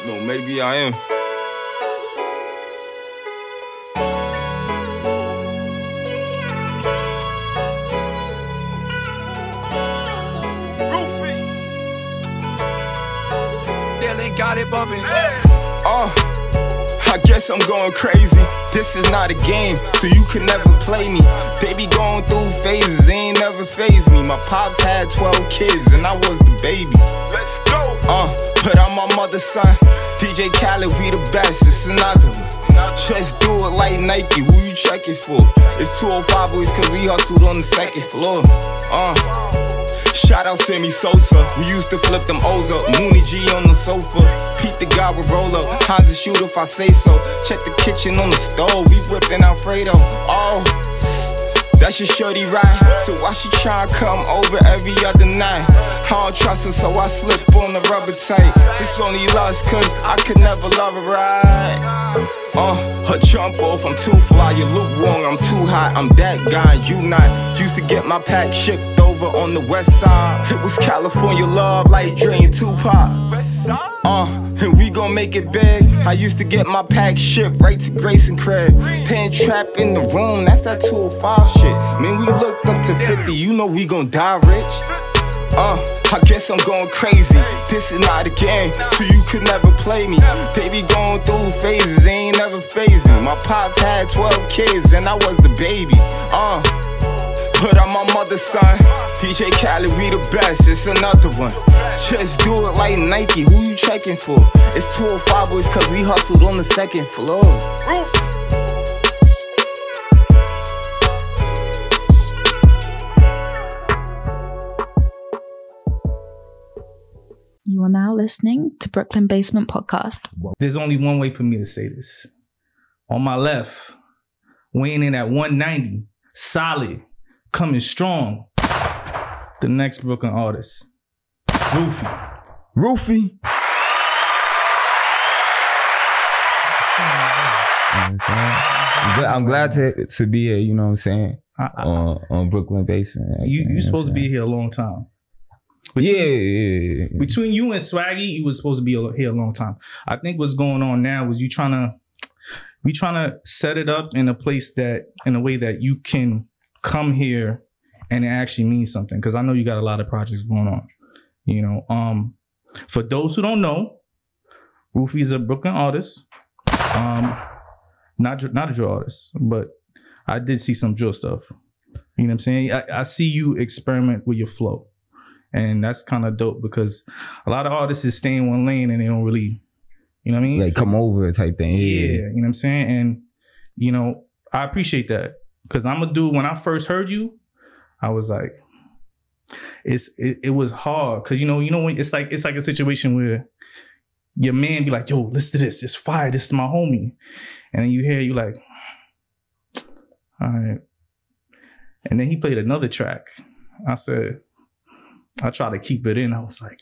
No, maybe I am. Rufii. They got it bumping. I guess I'm going crazy. This is not a game, so you could never play me. They be going through phases, they ain't never phased me. My pops had 12 kids and I was the baby. Let's go. But I'm my mother's son. DJ Khaled, we the best, it's another one. Just do it like Nike, who you checking for? It's 205 boys cause we hustled on the second floor. Shout out Sammy Sosa, we used to flip them O's up. Mooney G on the sofa, Pete the guy with roll up. How's it shoot if I say so? Check the kitchen on the stove, we whipping Alfredo. That's your shorty ride, so why she try to come over every other night? I don't trust her, so I slip on the rubber tight. It's only lust, cause I could never love her right. Her jump off, I'm too fly, you lukewarm, I'm too hot, I'm that guy, you not. Used to get my pack shipped over on the west side. It was California love, like Dre and Tupac. And we gon' make it big. I used to get my pack shipped right to Grayson crib. Pin trap in the room, that's that 205 shit. Man, we looked up to 50, you know we gon' die rich. I guess I'm going crazy. This is not a game, so you could never play me. They be going through phases, they ain't never phased me. My pops had 12 kids and I was the baby. But I'm my mother's son. DJ Khaled, we the best, it's another one. Just do it like Nike, who you checking for? It's 205 boys cause we hustled on the second floor. You are now listening to Brooklyn Basement Podcast. There's only one way for me to say this. On my left, weighing in at 190, solid, coming strong, the next Brooklyn artist, Rufii. Rufii. I'm glad to be here, you know what I'm saying? On Brooklyn Basement. You're supposed to be here a long time. Between you and Swaggy, you was supposed to be here a long time. I think what's going on now is we trying to set it up in a place that, in a way that you can come here and it actually means something. Because I know you got a lot of projects going on. You know, for those who don't know, Rufii is a Brooklyn artist. Not a drill artist, but I did see some drill stuff. You know what I'm saying? I see you experiment with your flow. And that's kind of dope because a lot of artists stay in one lane and they don't really, you know what I mean? Like come over type thing. Yeah, you know what I'm saying? And, you know, I appreciate that because I'm a dude, when I first heard you, I was like, it was hard because, you know, when it's like a situation where your man be like, yo, listen to this, it's fire, this is my homie. And then you hear, you like, all right. And then he played another track. I said, I tried to keep it in. I was like,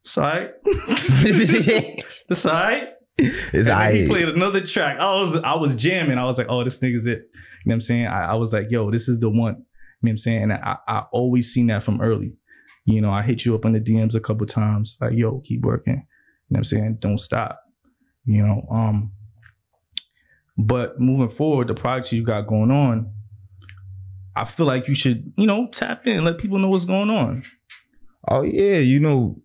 it's all right. It's all right. It's all right. He played another track. I was jamming. I was like, oh, this nigga's it. You know what I'm saying? I was like, yo, this is the one. You know what I'm saying? And I always seen that from early. You know, I hit you up in the DMs a couple times. Like, yo, keep working. You know what I'm saying? Don't stop. You know, but moving forward, the projects you got going on, I feel like you should, you know, tap in and let people know what's going on. Oh yeah, you know,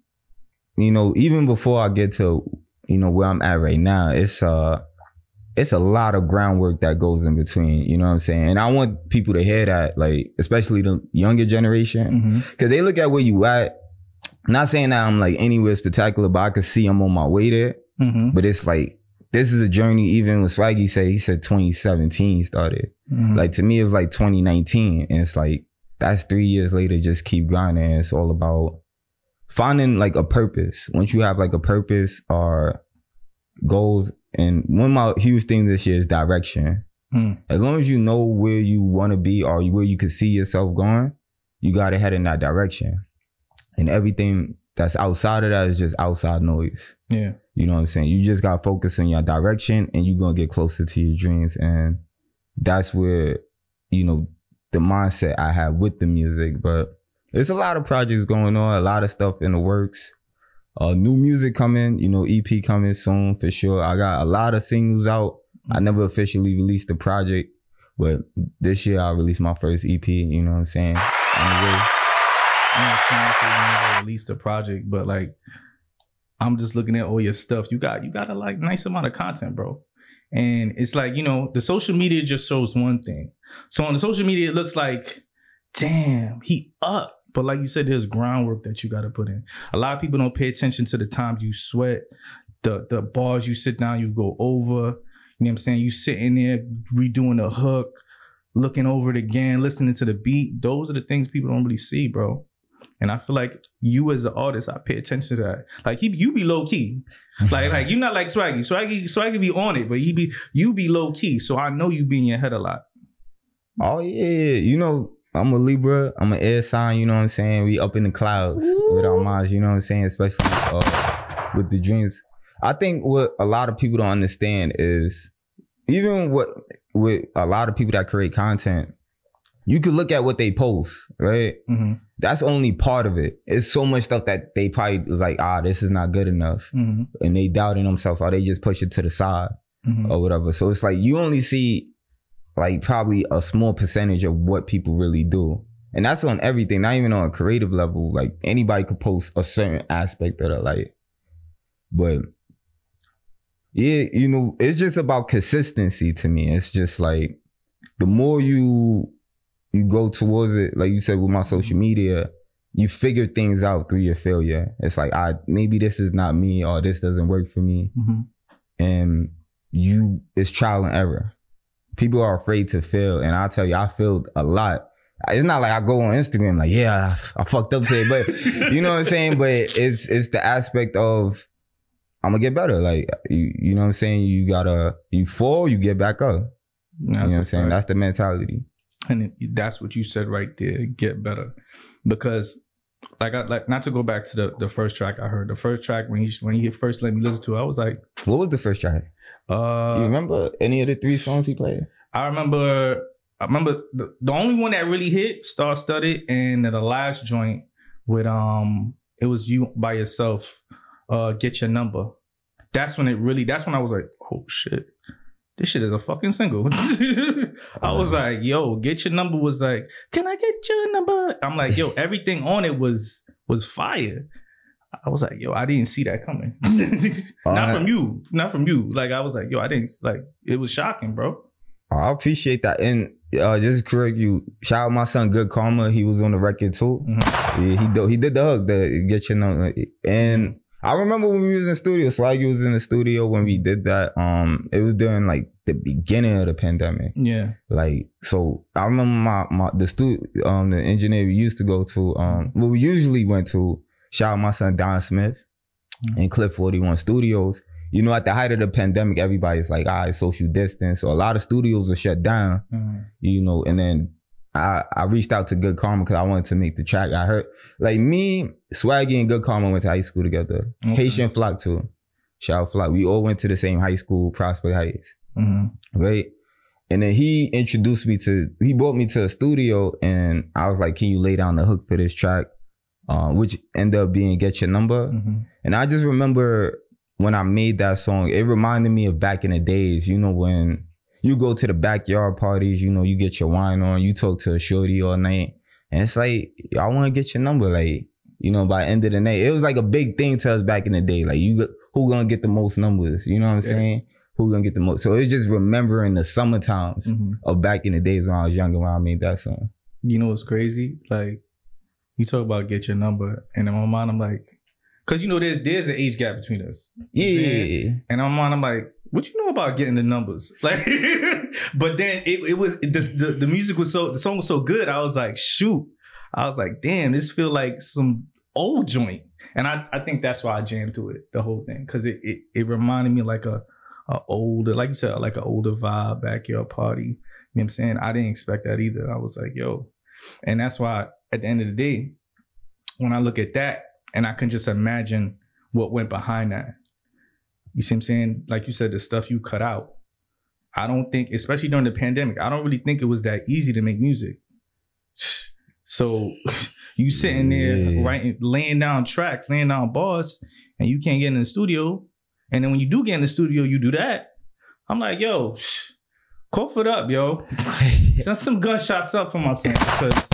even before I get to, you know, where I'm at right now, it's a lot of groundwork that goes in between, you know what I'm saying? And I want people to hear that, like, especially the younger generation, because they look at where you at. Not saying that I'm like anywhere spectacular, but I could see I'm on my way there. But it's like, this is a journey. Even when Swaggy said, he said 2017 started. Like to me, it was like 2019. And it's like, that's 3 years later, just keep grinding. It's all about finding like a purpose. Once you have like a purpose or goals, and one of my huge things this year is direction. As long as you know where you want to be or where you can see yourself going, you got to head in that direction. And everything that's outside of that is just outside noise. Yeah. You know what I'm saying? You just got to focus on your direction and you're going to get closer to your dreams. And that's where, you know, the mindset I have with the music. But It's a lot of projects going on, a lot of stuff in the works. New music coming, you know, EP coming soon for sure. I got a lot of singles out. I never officially released the project, but this year I'll release my first EP, you know what I'm saying? I'm not trying to say you never released a project, but like, I'm just looking at all your stuff. You got a like nice amount of content, bro. And it's like, you know, the social media just shows one thing. So on the social media, it looks like, damn, he up. But like you said, there's groundwork that you got to put in. A lot of people don't pay attention to the times you sweat, the bars you sit down, you go over. You know what I'm saying? You sitting there redoing the hook, looking over it again, listening to the beat. Those are the things people don't really see, bro. And I feel like you as an artist, I pay attention to that. Like you be low key, like you're not like Swaggy. Swaggy be on it, but you be low key. So I know you be in your head a lot. Oh yeah, you know I'm a Libra. I'm an air sign. You know what I'm saying? We up in the clouds with our minds. You know what I'm saying? Especially with the dreams. I think what a lot of people don't understand is even with a lot of people that create content, you could look at what they post, right? Mm-hmm. That's only part of it. It's so much stuff that they probably was like, this is not good enough. Mm-hmm. And they doubting themselves or they just push it to the side or whatever. So it's like you only see like probably a small percentage of what people really do. And that's on everything, not even on a creative level. Like anybody could post a certain aspect of it, like, but yeah, you know, it's just about consistency to me. It's just like the more you go towards it, like you said with my social media, you figure things out through your failure. It's like, maybe this is not me or this doesn't work for me. Mm-hmm. And it's trial and error. People are afraid to fail. And I'll tell you, I failed a lot. It's not like I go on Instagram like, yeah, I fucked up today, but you know what I'm saying? But it's the aspect of, I'm gonna get better. Like, you know what I'm saying? You fall, you get back up. You know what I'm saying? That's the mentality. And that's what you said right there, get better. Because like not to go back to the first track I heard. The first track when he first let me listen to it, I was like, what was the first track? You remember any of the 3 songs he played? I remember the only one that really hit, Star Studded, and the last joint with it was You by Yourself, Get Your Number. That's when I was like, oh shit. This shit is a fucking single. I was like, yo, Get Your Number was like, can I get your number? I'm like, yo, everything on it was fire. I was like, yo, I didn't see that coming. Not from you. Like, I was like, yo, I didn't, like, it was shocking, bro. I appreciate that. And just to correct you, shout out my son, Good Karma. He was on the record too. Mm-hmm. Yeah, he did the hook, the Get Your Number. And I remember when we was in the studio, Swaggy was in the studio when we did that. It was during like the beginning of the pandemic. Yeah. Like, so I remember the engineer we used to go to, well, we usually went to, shout out my son Don Smith in Clip 41 Studios. You know, at the height of the pandemic, everybody's like, social distance. So a lot of studios were shut down, you know, and then I reached out to Good Karma because I wanted to make the track. I heard, like me, Swaggy and Good Karma went to high school together. Okay. Haitian Flock too. Shout out Flock. We all went to the same high school, Prospect Heights. Right? And then he brought me to a studio and I was like, can you lay down the hook for this track? Which ended up being Get Your Number. And I just remember when I made that song, it reminded me of back in the days, you know, when you go to the backyard parties, you know, you get your wine on, you talk to a shorty all night. And it's like, I want to get your number. Like, you know, by the end of the night, it was like a big thing to us back in the day. Like, who gonna get the most numbers? You know what I'm saying? Who gonna get the most? So it's just remembering the summer times of back in the days when I was younger, when I made that song. You know what's crazy? Like, you talk about Get Your Number, and in my mind, I'm like, because, you know, there's an age gap between us. Yeah. And in my mind, I'm like, what you know about getting the numbers? Like, but then it was, the music was the song was so good. I was like, shoot. I was like, damn, this feel like some old joint. And I think that's why I jammed to it, the whole thing. Cause it reminded me like a older, like you said, like an older vibe, backyard party. You know what I'm saying? I didn't expect that either. I was like, yo. And that's why at the end of the day, when I look at that and I can just imagine what went behind that. You see what I'm saying? Like you said, the stuff you cut out. I don't think, especially during the pandemic, I don't really think it was that easy to make music. So you sitting there writing, laying down tracks, laying down bars, and you can't get in the studio. And then when you do get in the studio, you do that. I'm like, yo, cough it up, yo. Send some gunshots up for my son, because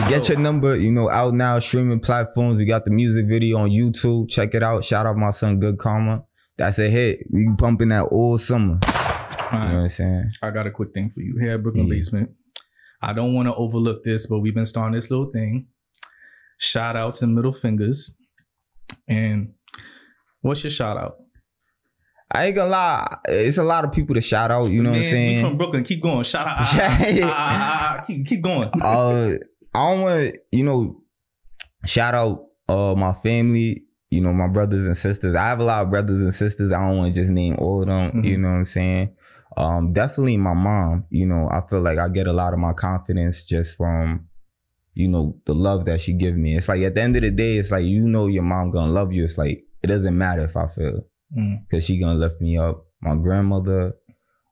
get your number, you know, out now, streaming platforms. We got the music video on YouTube. Check it out. Shout out my son, Good Karma. That's a hit. We pumping that all summer. You know what I'm saying? I got a quick thing for you here at Brooklyn Basement. I don't want to overlook this, but we've been starting this little thing. Shout outs and middle fingers. And what's your shout out? I ain't gonna lie, it's a lot of people to shout out, you know what I'm saying? We from Brooklyn, keep going. Shout out. Keep going. I don't want, you know, shout out my family, you know, my brothers and sisters. I have a lot of brothers and sisters. I don't want to just name all of them, you know what I'm saying? Definitely my mom, you know, I feel like I get a lot of my confidence just from, you know, the love that she give me. It's like at the end of the day, it's like, you know, your mom gonna love you. It's like, it doesn't matter if I feel, because she gonna lift me up. My grandmother,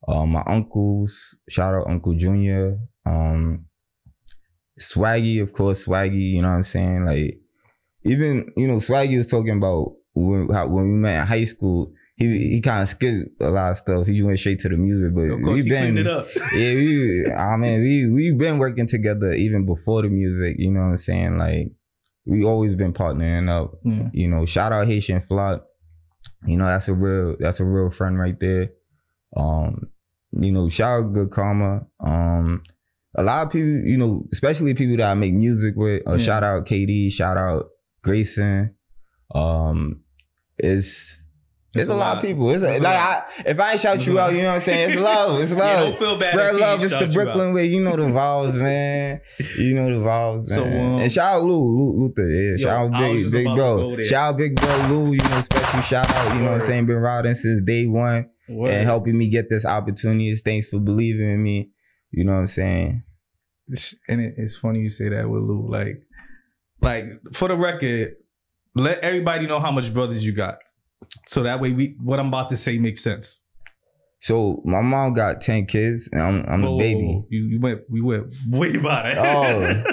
my uncles, shout out Uncle Junior, Swaggy, of course, Swaggy, you know what I'm saying? Like, even, you know, Swaggy was talking about when we met in high school, he kind of skipped a lot of stuff. He went straight to the music, but of course, he cleaned it up. Yeah, we've been working together even before the music, you know what I'm saying? Like, we always been partnering up. You know, shout out Haitian Flock. You know, that's a real friend right there. You know, shout out Good Karma. A lot of people, you know, especially people that I make music with. Shout out KD, shout out Grayson. It's a lot of people. It's if I ain't shout you out, you know what I'm saying? It's love. It's love. Yeah, don't feel bad. Spread love. It's the Brooklyn way. You know the vibes, man. You know the vibes, man. So, and shout out Luther. Yeah, shout out Big Bro. Shout out Big Bro Lou. You know, special shout out. You know what I'm saying? Been riding since day one and helping me get this opportunity. Thanks for believing in me. You know what I'm saying? And it's funny you say that with Lou. Like for the record, let everybody know how much brothers you got. So that way, what I'm about to say makes sense. So my mom got 10 kids, and I'm the baby. We went way by that. Oh,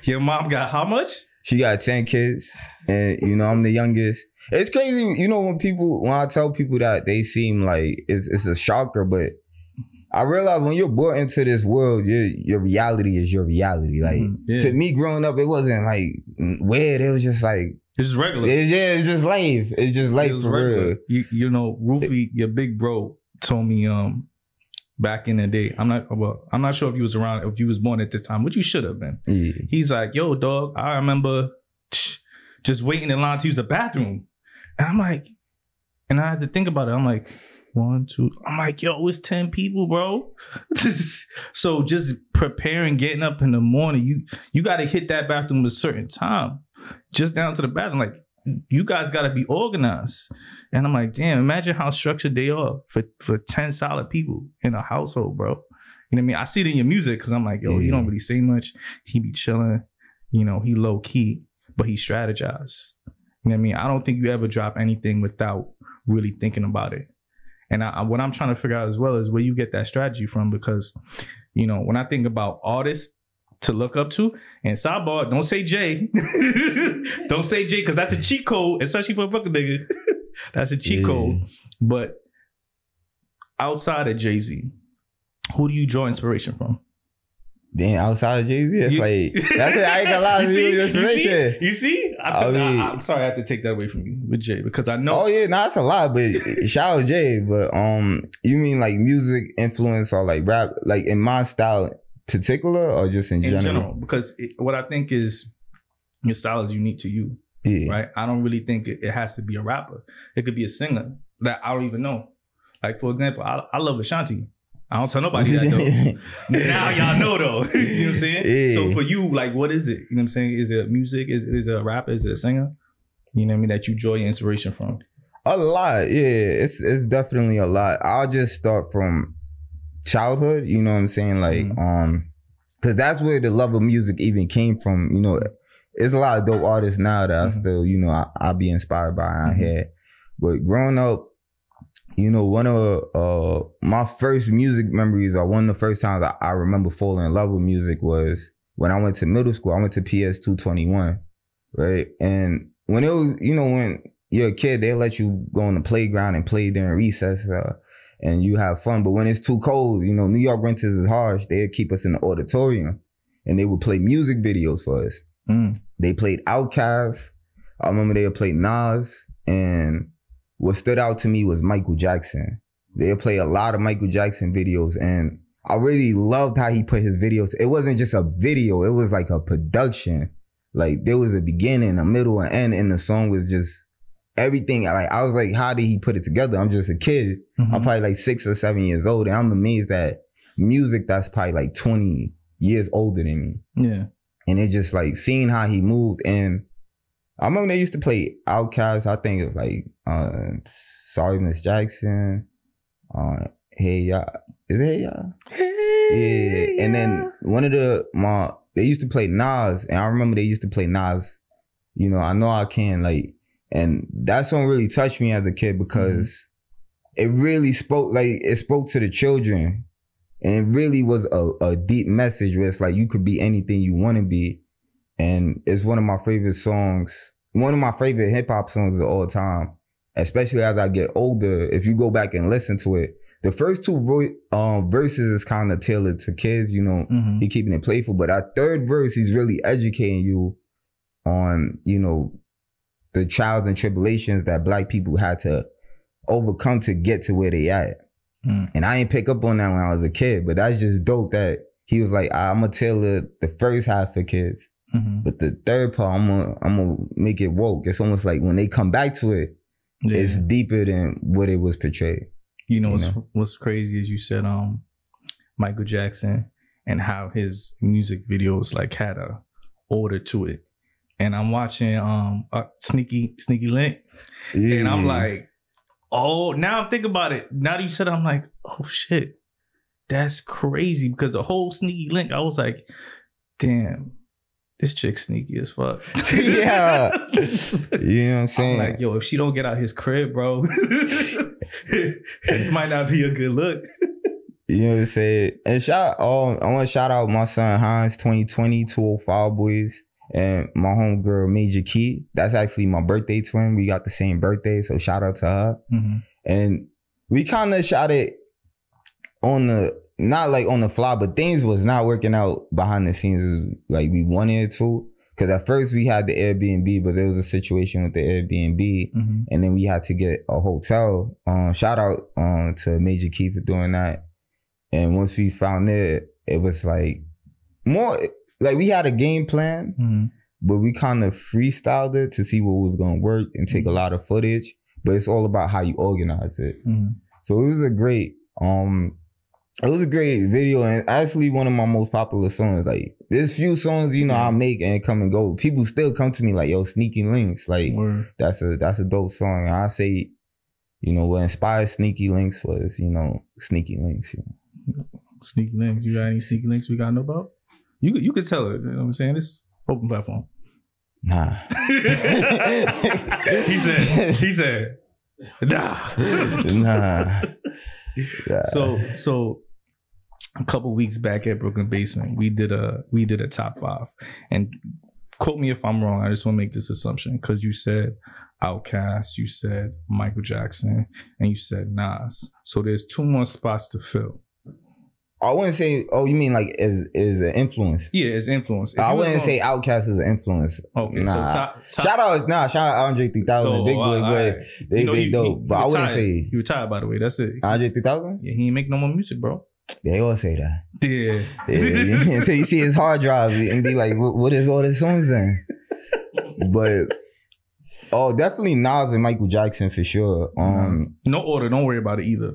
your mom got how much? She got 10 kids, and you know I'm the youngest. It's crazy, you know, when I tell people that, they seem like it's a shocker, but I realize when you're born into this world, your reality is your reality. Like to me, growing up, it wasn't like weird. It was just like. It's just regular. It's just life. It's just life for real. You know, Rufii, your big bro, told me back in the day. I'm not sure if you was around, if you was born at this time, which you should have been. Yeah. He's like, yo, dog, I remember just waiting in line to use the bathroom, and I'm like, and I had to think about it. I'm like, 1, 2. I'm like, yo, it's 10 people, bro. So just preparing, getting up in the morning, you got to hit that bathroom at a certain time. Just down to the bathroom, like, you guys got to be organized. And I'm like, damn, imagine how structured they are for 10 solid people in a household, bro. You know what I mean? I see it in your music because I'm like, yo, he don't really say much. He be chilling. You know, he low key, but he strategized. You know what I mean? I don't think you ever drop anything without really thinking about it. And what I'm trying to figure out as well is where you get that strategy from, because, you know, when I think about artists to look up to, and sidebar, don't say Jay. Don't say Jay, because that's a cheat code, especially for a Brooklyn nigga. That's a cheat code. But outside of Jay-Z, who do you draw inspiration from? Damn, outside of Jay-Z, it's like, that's it. I ain't gonna lie to you. Inspiration. You see? I'm sorry I have to take that away from you with Jay, because I know. Oh yeah, that's a lot, but shout out Jay. But you mean like music influence or like rap, like in my style particular, or just in general? In general, because what I think is your style is unique to you, right? I don't really think it has to be a rapper. It could be a singer that I don't even know. Like, for example, I love Ashanti. I don't tell nobody that though. Now y'all know though. You know what I'm saying? Yeah. So for you, like, what is it? You know what I'm saying? Is it music? Is it a rapper? Is it a singer? You know what I mean? That you draw your inspiration from? A lot, yeah. It's definitely a lot. I'll just start from childhood, you know what I'm saying? Like, because that's where the love of music even came from. You know, there's a lot of dope artists now that I still, you know, I be inspired by out here. But growing up, you know, one of my first music memories, or one of the first times I remember falling in love with music, was when I went to middle school, I went to PS 221, right? And when it was, you know, when you're a kid, they let you go on the playground and play during recess and you have fun. But when it's too cold, you know, New York winters is harsh. They'd keep us in the auditorium and they would play music videos for us. They played Outkast. I remember they would play Nas. And what stood out to me was Michael Jackson. They would play a lot of Michael Jackson videos. And I really loved how he put his videos. It wasn't just a video. It was like a production. Like there was a beginning, a middle, and end. And the song was just everything. Like I was like, how did he put it together? I'm just a kid. I'm probably like 6 or 7 years old. And I'm amazed at music that's probably like 20 years older than me. Yeah. And it just like seeing how he moved. And I remember they used to play Outkast. I think it was like Sorry Miss Jackson. Hey Ya. Is it Hey Ya? Hey yeah. And then one of they used to play Nas. And I remember they used to play Nas, you know, I Know I Can, like, and that song really touched me as a kid because it really spoke to the children. And it really was a deep message where it's like you could be anything you want to be. And it's one of my favorite songs, one of my favorite hip hop songs of all time, especially as I get older. If you go back and listen to it, the first two verses is kind of tailored to kids, you know, he keeping it playful. But that third verse, he's really educating you on, you know, the trials and tribulations that Black people had to overcome to get to where they at. And I didn't pick up on that when I was a kid, but that's just dope that he was like, I'm gonna tailor the first half for kids, but the third part, I'm gonna make it woke. It's almost like when they come back to it, it's deeper than what it was portrayed. You know, what's crazy is you said Michael Jackson and how his music videos like had a order to it. And I'm watching Sneaky Link, and I'm like, oh, now I'm thinking about it. Now that you said it, I'm like, oh shit, that's crazy. Because the whole Sneaky Link, I was like, damn, this chick's sneaky as fuck. Yeah. You know what I'm saying? I'm like, yo, if she don't get out his crib, bro, this might not be a good look. You know what I'm saying? And I want to shout out my son Hans, 2020, 205 boys. And my homegirl, Major Key, that's actually my birthday twin. We got the same birthday, so shout out to her. And we kind of shot it not like on the fly, but things was not working out behind the scenes like we wanted to. Because at first we had the Airbnb, but there was a situation with the Airbnb, and then we had to get a hotel. Shout out to Major Key for doing that. And once we found it, it was like more... Like we had a game plan, but we kind of freestyled it to see what was going to work and take a lot of footage. But it's all about how you organize it. So it was a great video, and actually one of my most popular songs. Like there's few songs, you know, I make and come and go. People still come to me like, yo, Sneaky Links. Like that's a dope song. And I say, you know, what inspired Sneaky Links was, you know, Sneaky Links. You know? Sneaky Links. You got any Sneaky Links we got to know about? You could tell it, you know what I'm saying? It's open platform. Nah. he said, nah. So a couple weeks back at Brooklyn Basement, we did a top 5. And quote me if I'm wrong, I just want to make this assumption, because you said Outkast, you said Michael Jackson, and you said Nas. So there's 2 more spots to fill. I wouldn't say, oh, you mean like is an influence? Yeah, it's influence. I wouldn't say Outkast is an influence. Okay, nah. So top shout out Andre 3000, Big Boy, but they dope. But I wouldn't say he retired, by the way. That's it. Andre 3000? Yeah, he ain't make no more music, bro. They all say that. Yeah. Until you see his hard drive and be like, what is all this songs then? But definitely Nas and Michael Jackson for sure. No order. Don't worry about it either.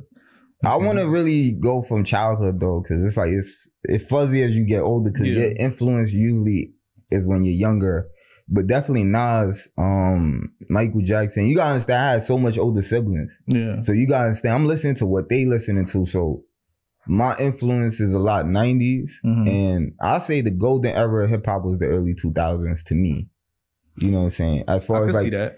I want to really go from childhood though, because it's like it's fuzzy as you get older, because your influence usually is when you're younger. But definitely Nas, Michael Jackson. You gotta understand, I had so much older siblings. Yeah. So you gotta understand, I'm listening to what they listening to. So my influence is a lot 90s. And I say the golden era of hip hop was the early 2000s to me. You know what I'm saying? As far as like see that.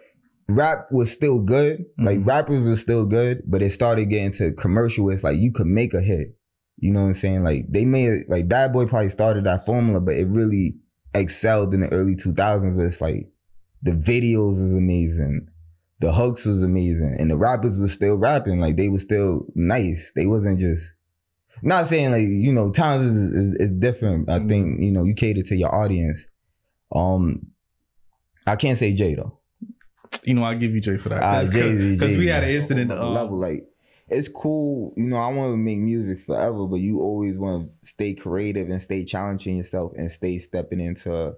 Rap was still good. Like rappers were still good, but it started getting to commercial. It's like you could make a hit. You know what I'm saying? Like they made like Bad Boy probably started that formula, but it really excelled in the early 2000s where it's like the videos was amazing, the hooks was amazing, and the rappers was still rapping. Like they was still nice. They wasn't just, not saying like, you know, times is different. I think, you know, you cater to your audience. I can't say Jay though. You know, I'll give you Jay for that. Because we had an incident. Level, like, it's cool, you know, I want to make music forever, but you always want to stay creative and stay challenging yourself and stay stepping into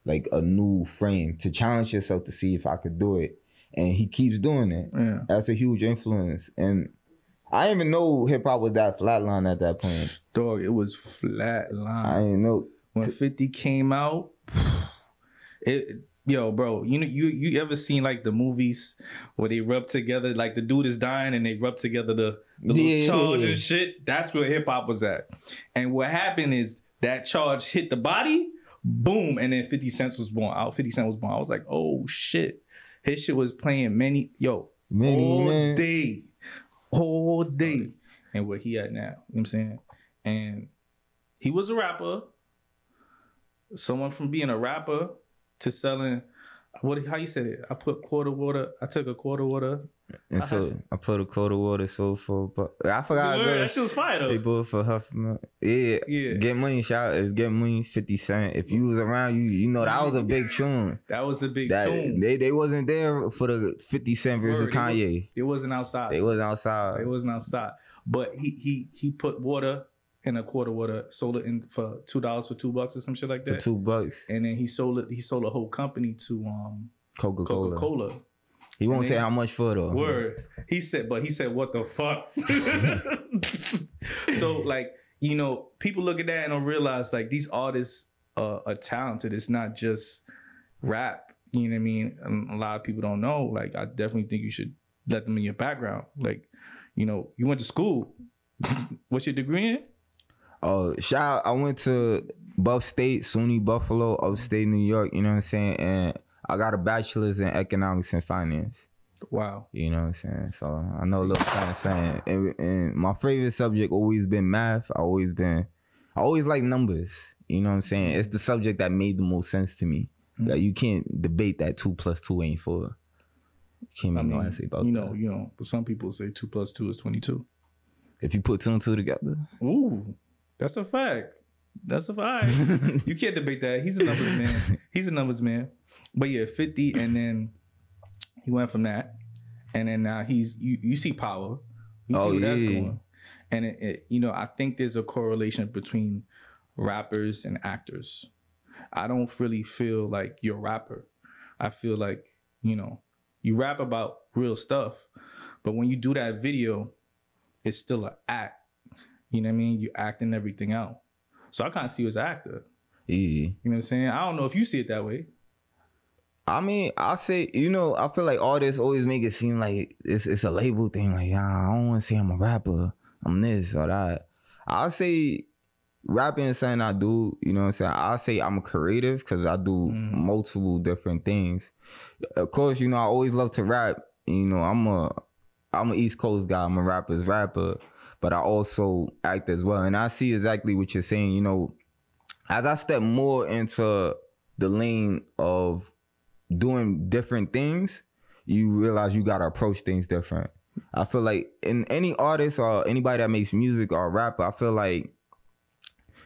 like a new frame to challenge yourself to see if I could do it. And he keeps doing it. Yeah. That's a huge influence. And I didn't even know hip hop was that flatline at that point. Dog, it was flatline. I didn't know. When 50 came out, yo, bro, you ever seen like the movies where they rub together, like the dude is dying and they rub together the little charge and shit? That's where hip hop was at. And what happened is that charge hit the body, boom, and then 50 Cent was born. I was like, oh shit. His shit was playing all day. And where he at now, you know what I'm saying? And he was a rapper. Someone from being a rapper to selling, how you said it? I took a quarter water. And so I put a quarter water sold for, but I forgot. That shit was fire though. They bought for Huffman. Yeah. Get Money, shout is Get Money, 50 Cent. If you was around, you know that was a big tune. That was a big tune. They wasn't there for the 50 Cent versus Kanye. It wasn't outside. It wasn't outside. But he put water in a quarter water, sold it in for $2 for $2 or some shit like that. For $2. And then he sold a whole company to Coca-Cola. He won't say how much for though. Word. He said, what the fuck? So like, you know, people look at that and don't realize like these artists are talented. It's not just rap. You know what I mean? A lot of people don't know. Like, I definitely think you should let them in your background. Like, you know, you went to school. What's your degree in? Oh, I went to Buff State, SUNY Buffalo, upstate New York, you know what I'm saying? And I got a bachelor's in economics and finance. Wow. You know what I'm saying? So I know a little something. And my favorite subject always been math. I always like numbers. You know what I'm saying? It's the subject that made the most sense to me. Like, you can't debate that 2 + 2 ain't 4. You can't make no answer about that. You know, but some people say 2 + 2 is 22. If you put 2 and 2 together. Ooh, that's a fact. That's a fact. You can't debate that. He's a numbers man. But yeah, 50, and then he went from that, and then now you see Power. You see where that's going. And it you know, I think there's a correlation between rappers and actors. I don't really feel like you're a rapper. I feel like, you know, you rap about real stuff, but when you do that video, it's still an act. You know what I mean? You're acting everything out. So I kind of see you as an actor. Yeah. You know what I'm saying? I don't know if you see it that way. I mean, I say, you know, I feel like artists always make it seem like it's a label thing. Like, I don't want to say I'm a rapper. I'm this or that. I say rapping is something I do. You know what I'm saying? I say I'm a creative because I do multiple different things. Of course, you know, I always love to rap. You know, I'm an East Coast guy. I'm a rapper's rapper. But I also act as well. And I see exactly what you're saying. You know, as I step more into the lane of doing different things, you realize you got to approach things different. I feel like in any artist or anybody that makes music or rapper, I feel like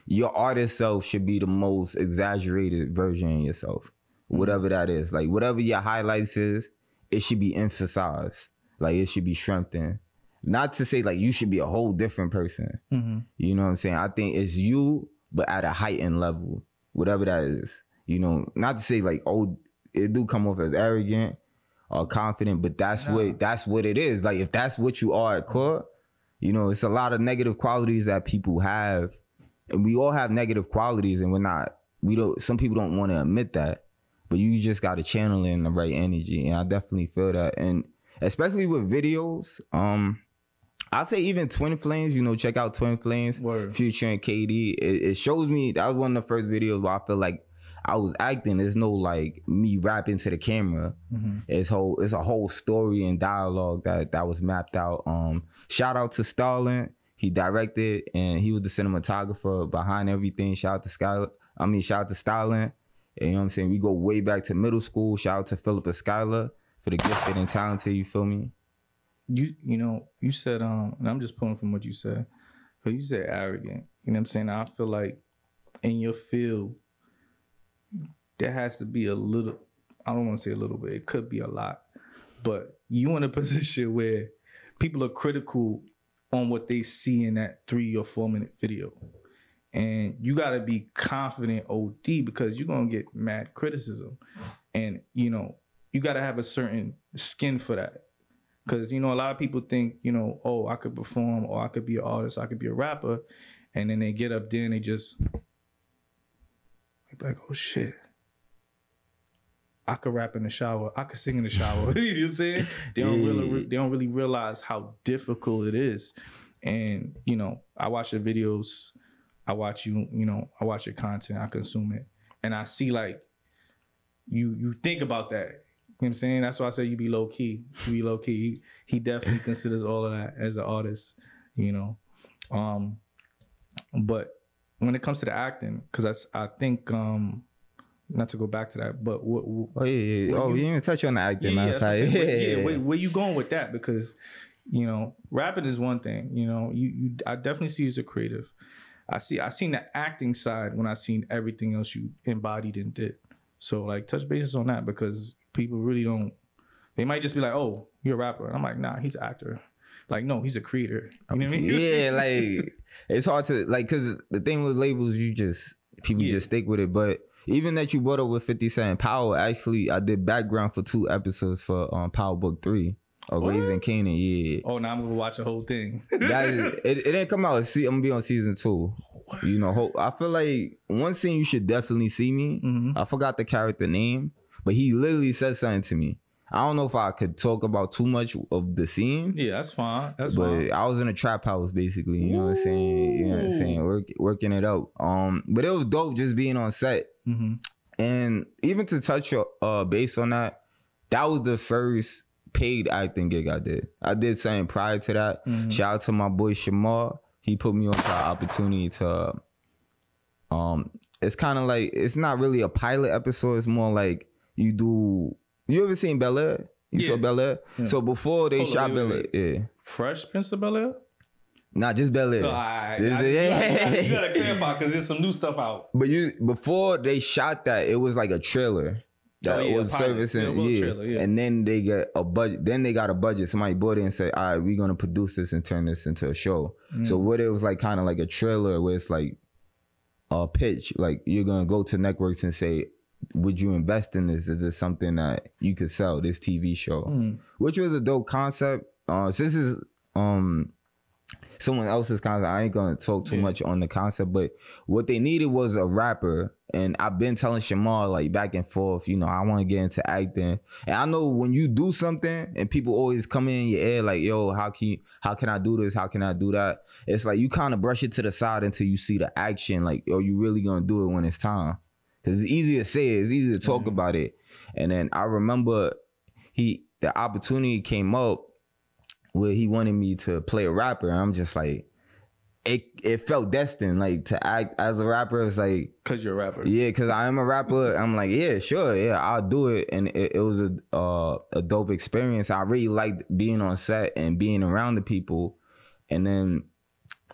your artist self should be the most exaggerated version of yourself. Whatever that is. Like, whatever your highlights is, it should be emphasized. Like, it should be strengthened. Not to say like you should be a whole different person. You know what I'm saying? I think it's you, but at a heightened level, whatever that is. You know, not to say like, oh, it do come off as arrogant or confident, but that's what it is. Like, if that's what you are at core, you know, it's a lot of negative qualities that people have, and we all have negative qualities, and some people don't want to admit that, but you just got to channel in the right energy, and I definitely feel that. And especially with videos, I'd say even Twin Flames, you know, check out Twin Flames, Future and KD. It shows me, that was one of the first videos where I feel like I was acting. There's no like me rapping to the camera. It's a whole story and dialogue that was mapped out. Shout out to Starlin. He directed, and he was the cinematographer behind everything. Shout out to shout out to Styling. And, you know what I'm saying? We go way back to middle school. Shout out to Philip and Skylar for the gifted and talented, you feel me? You know, you said, and I'm just pulling from what you said, because you said arrogant. You know what I'm saying? I feel like in your field, there has to be a little, I don't want to say a little bit, it could be a lot, but you in a position where people are critical on what they see in that 3 or 4 minute video. And you got to be confident OD, because you're going to get mad criticism. And, you know, you got to have a certain skin for that. Because, you know, a lot of people think, you know, oh, I could perform, or I could be an artist, I could be a rapper. And then they get up there and they just, like, oh, shit. I could rap in the shower. I could sing in the shower. You know what I'm saying? They don't really realize how difficult it is. And, you know, I watch your videos. I watch you, you know, I watch your content. I consume it. And I see, like, you think about that. You know what I'm saying? That's why I say you be low key. You be low key. He definitely considers all of that as an artist, you know. But when it comes to the acting, because I think, not to go back to that, but we didn't even touch on the acting. Where you going with that? Because, you know, rapping is one thing. You know, I definitely see you as a creative. I seen the acting side when I seen everything else you embodied and did. So, like, touch bases on that, because people really don't. They might just be like, "Oh, you're a rapper." And I'm like, "Nah, he's an actor." Like, no, he's a creator. You know what I mean? Yeah, like, it's hard to, like, because the thing with labels, people just stick with it. But even that you brought up with 50 Cent Power, actually, I did background for 2 episodes for Power Book 3 of Raising Canaan. Yeah. Oh, now I'm gonna watch the whole thing. It didn't come out. See, I'm gonna be on season 2. You know, I feel like one scene you should definitely see me. Mm-hmm. I forgot the character name, but he literally said something to me. I don't know if I could talk about too much of the scene. Yeah, that's fine. But I was in a trap house, basically. You know what I'm saying? You know what I'm saying? Working it out. But it was dope just being on set. Mm-hmm. And even to touch base on that, that was the first paid acting gig I did. I did something prior to that. Mm-hmm. Shout out to my boy Shamar. He put me on the opportunity to. It's kind of like, it's not really a pilot episode. It's more like you ever seen Bel Air? You saw Bel Air? Yeah. So before they shot Bel Air, yeah. Fresh Prince of Bel Air? Not just Bel Air. You gotta clarify, because there's some new stuff out. But before they shot that, it was like a trailer that was servicing. Trailer, and then they get a budget. Then they got a budget. Somebody bought it and said, "All right, we're gonna produce this and turn this into a show." So what it was like, kind of like a trailer where it's like a pitch. Like, you're gonna go to networks and say, would you invest in this? Is this something that you could sell, this TV show? Which was a dope concept. Since this is someone else's concept, I ain't gonna talk too much on the concept, but what they needed was a rapper. And I've been telling Shamar, like, back and forth, you know, I want to get into acting. And I know when you do something and people always come in your ear like, yo, how can I do this? How can I do that? It's like you kind of brush it to the side until you see the action. Like, yo, you really gonna do it when it's time? Because it's easy to say it, it's easy to talk about it. And then I remember the opportunity came up where he wanted me to play a rapper. And I'm just like, it felt destined, like, to act as a rapper. It's like, because you're a rapper. Yeah, because I am a rapper. I'm like, yeah, sure, yeah, I'll do it. And it was a dope experience. I really liked being on set and being around the people. And then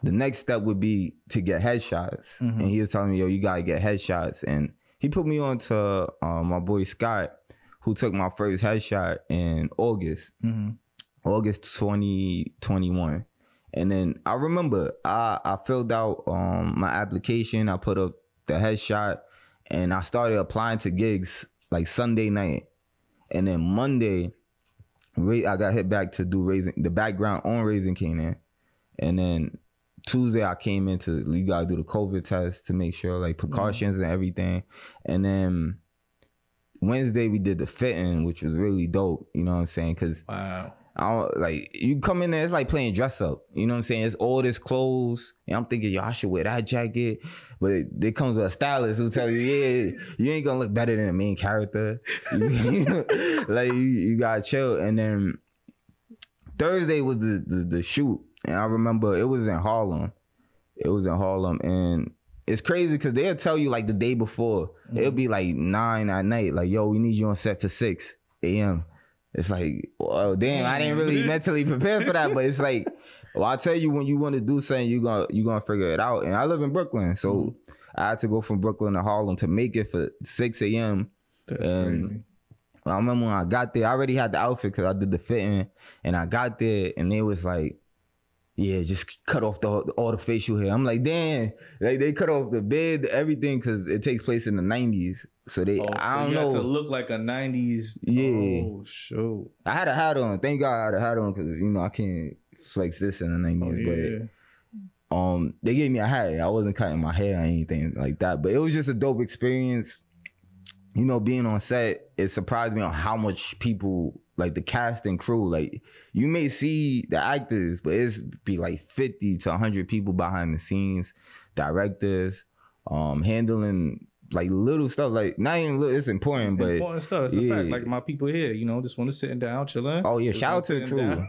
the next step would be to get headshots. And he was telling me, yo, you gotta get headshots. And he put me on to my boy Scott, who took my first headshot in August. August 2021. And then I remember I filled out my application. I put up the headshot and I started applying to gigs like Sunday night. And then Monday, I got hit back to do the background on Raising Canaan. And then Tuesday I came into, you gotta do the COVID test to make sure, like, precautions and everything. And then Wednesday we did the fitting, which was really dope. You know what I'm saying? Because like, you come in there, it's like playing dress up. You know what I'm saying? It's all this clothes. And I'm thinking, yo, I should wear that jacket. But it comes with a stylist who tell you, yeah, you ain't gonna look better than the main character. Like, you gotta chill. And then Thursday was the shoot. And I remember it was in Harlem. And it's crazy because they'll tell you like the day before. It'll be like 9 at night. Like, yo, we need you on set for 6 a.m. It's like, well, damn, I didn't really mentally prepare for that. But it's like, well, I tell you, when you want to do something, you gonna figure it out. And I live in Brooklyn, so I had to go from Brooklyn to Harlem to make it for 6 a.m. That's crazy. I remember when I got there, I already had the outfit because I did the fitting, and I got there, and they was like, yeah, just cut off all the facial hair. I'm like, damn, like they cut off the beard, everything, because it takes place in the 90s. So I don't know. You had to look like a 90s. Yeah. Oh, shoot. I had a hat on. Thank God I had a hat on because, you know, I can't flex this in the 90s. But they gave me a hat. I wasn't cutting my hair or anything like that. But it was just a dope experience. You know, being on set, it surprised me on how much people, like the cast and crew, like you may see the actors, but it's be like 50 to 100 people behind the scenes, directors, handling like little stuff, like not even little, it's important, but important stuff. It's a fact. Like my people here, you know, this one is sitting down, chilling. Oh yeah, shout out to the crew.